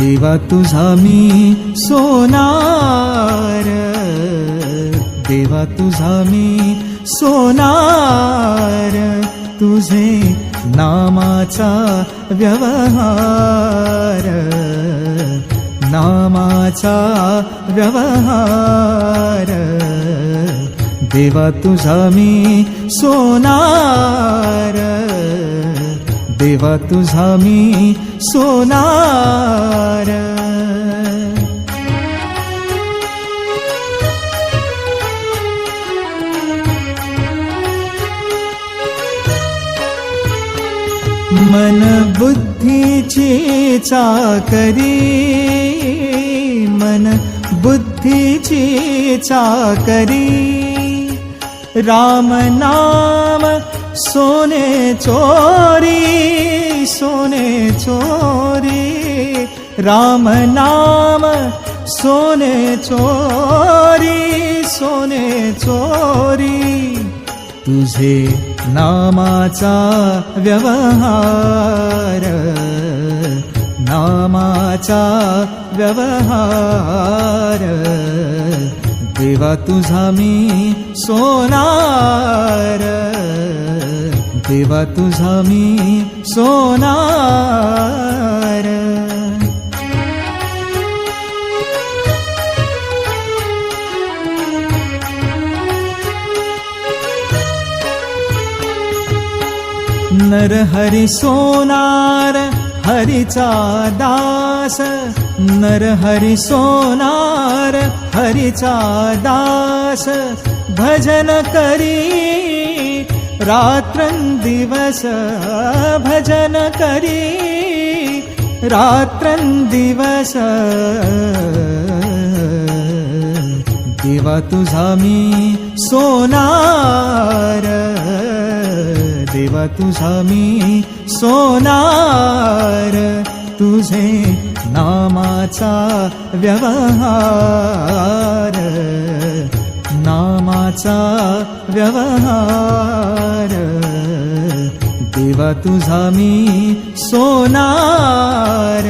देवा तुझा मी सोनार, देवा तुझा मी सोनार, तुझे नामाचा व्यवहार, नामाचा व्यवहार, देवा तुझा मी सोनार, देवा तुझा मी सोनार. मन बुद्धीची चाकरी, मन बुद्धीची चाकरी, राम नाम सोने चोरी, सोने चोरी, राम नाम सोने चोरी, सोने चोरी, तुझे नामाचा व्यवहार, नामाचा व्यवहार, देवा तुझा मी सोनार, देवा तुझा मी सोनार. नरहरी सोनार हरीचा दास, नरहरी सोनार हरीचा दास, भजन करी रात्रंदिवस, भजन करी रात्रंदिवस, देवा तुझा मी सोनार, देवा तुझा मी सोनार, तुझे नामाचा व्यवहार, नामाचा व्यवहार, देवा तुझा मी सोनार.